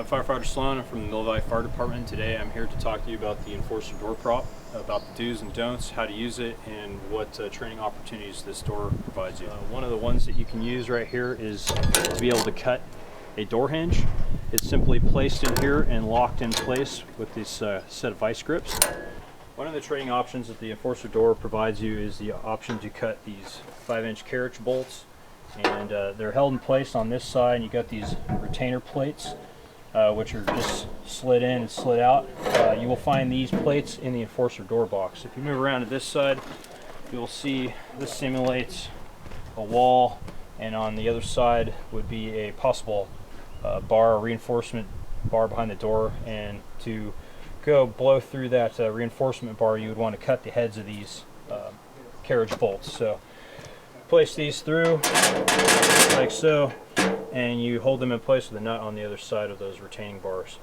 Firefighter Sloan. I'm from the Mill Valley Fire Department. Today I'm here to talk to you about the Inforcer door prop, about the do's and don'ts, how to use it, and what training opportunities this door provides you. One of the ones that you can use right here is to be able to cut a door hinge. It's simply placed in here and locked in place with this set of vice grips. One of the training options that the Inforcer door provides you is the option to cut these 5-inch carriage bolts, and they're held in place on this side, and you got these retainer plates which are just slid in and slid out. You will find these plates in the Inforcer door box. If you move around to this side, you'll see this simulates a wall, and on the other side would be a possible bar, or reinforcement bar behind the door, and to go blow through that reinforcement bar, you would want to cut the heads of these carriage bolts. So place these through like so, and you hold them in place with a nut on the other side of those retaining bars.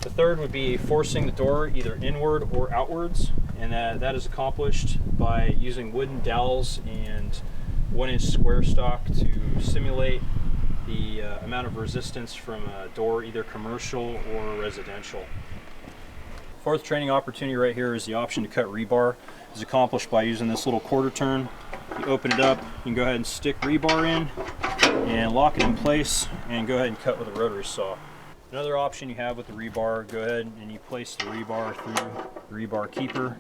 The third would be forcing the door either inward or outwards, and that is accomplished by using wooden dowels and 1-inch square stock to simulate the amount of resistance from a door, either commercial or residential. Fourth training opportunity right here is the option to cut rebar. It's accomplished by using this little quarter turn. You open it up, you can go ahead and stick rebar in and lock it in place, and go ahead and cut with a rotary saw. Another option you have with the rebar, go ahead and you place the rebar through the rebar keeper.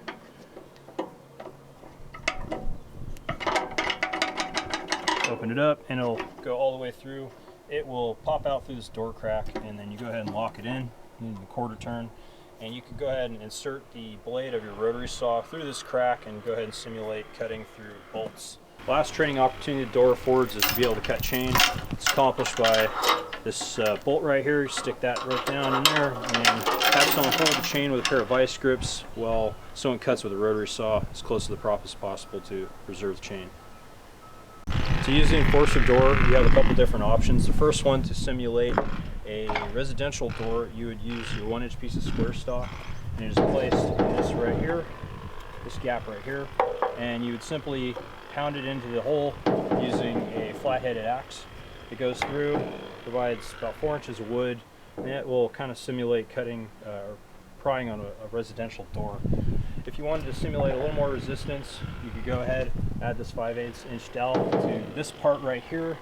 Open it up and it'll go all the way through. It will pop out through this door crack, and then you go ahead and lock it in using the quarter turn, and you can go ahead and insert the blade of your rotary saw through this crack and go ahead and simulate cutting through bolts. Last training opportunity the door affords is to be able to cut chain. It's accomplished by this bolt right here. You stick that right down in there and have someone hold the chain with a pair of vice grips while someone cuts with a rotary saw as close to the prop as possible to preserve the chain. To use the Inforcer door, you have a couple different options. The first one, to simulate a residential door, you would use your 1-inch piece of square stock, and it is placed in this right here, this gap right here, and you would simply pound it into the hole using a flat-headed axe. It goes through, provides about 4 inches of wood, and it will kind of simulate cutting or prying on a residential door. If you wanted to simulate a little more resistance, you could go ahead, add this 5/8-inch dowel to this part right here,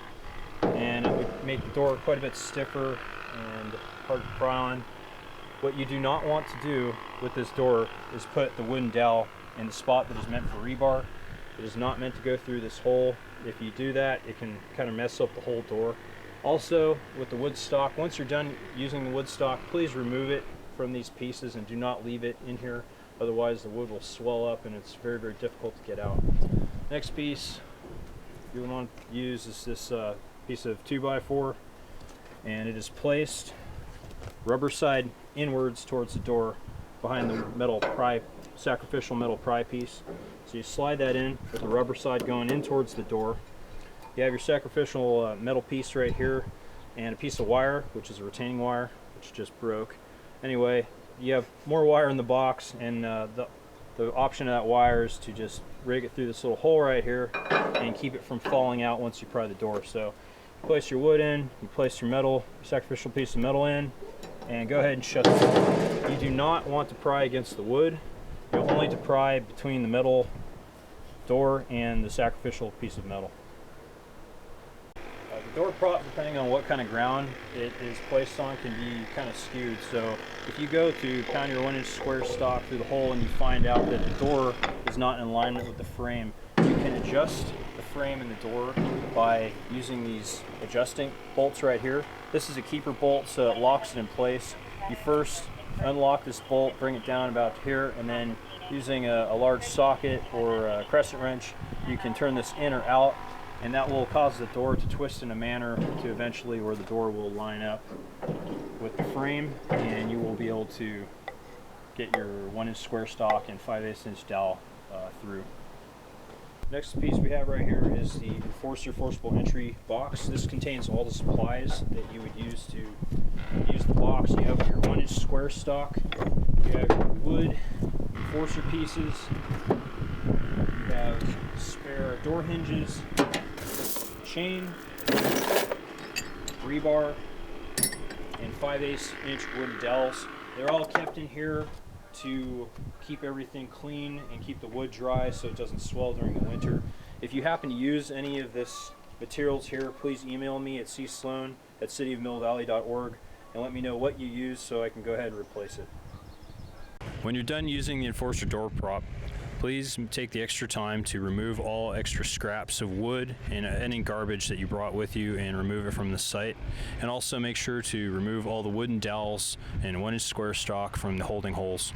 and it would make the door quite a bit stiffer and hard to pry on. What you do not want to do with this door is put the wooden dowel in the spot that is meant for rebar. It is not meant to go through this hole. If you do that, it can kind of mess up the whole door. Also, with the wood stock, once you're done using the wood stock, please remove it from these pieces and do not leave it in here. Otherwise the wood will swell up and it's very, very difficult to get out. Next piece you want to use is this piece of 2x4, and it is placed rubber side inwards towards the door behind the metal pry, sacrificial metal pry piece. So you slide that in with the rubber side going in towards the door. You have your sacrificial metal piece right here, and a piece of wire, which is a retaining wire, which just broke. Anyway, you have more wire in the box, and the option of that wire is to just rig it through this little hole right here and keep it from falling out once you pry the door. So you place your wood in, you place your metal, sacrificial piece of metal in, and go ahead and shut the door. You do not want to pry against the wood. You're only to pry between the metal door and the sacrificial piece of metal. The door prop, depending on what kind of ground it is placed on, can be kind of skewed. So if you go to pound your 1-inch square stock through the hole and you find out that the door is not in alignment with the frame, you can adjust the frame in the door by using these adjusting bolts right here. This is a keeper bolt, so it locks it in place. You first unlock this bolt, bring it down about here, and then using a large socket or a crescent wrench, you can turn this in or out, and that will cause the door to twist in a manner to eventually where the door will line up with the frame, and you will be able to get your 1-inch square stock and 5/8-inch dowel through. Next piece we have right here is the Inforcer forcible entry box. This contains all the supplies that you would use to use the box. You have your 1-inch square stock, you have your wood Inforcer pieces, you have spare door hinges, chain, rebar, and 5/8 inch wooden dowels. They're all kept in here to keep everything clean and keep the wood dry so it doesn't swell during the winter. If you happen to use any of this materials here, please email me at csloan@cityofmillvalley.org and let me know what you use so I can go ahead and replace it. When you're done using the Inforcer door prop, please take the extra time to remove all extra scraps of wood and any garbage that you brought with you and remove it from the site. And also make sure to remove all the wooden dowels and 1-inch square stock from the holding holes.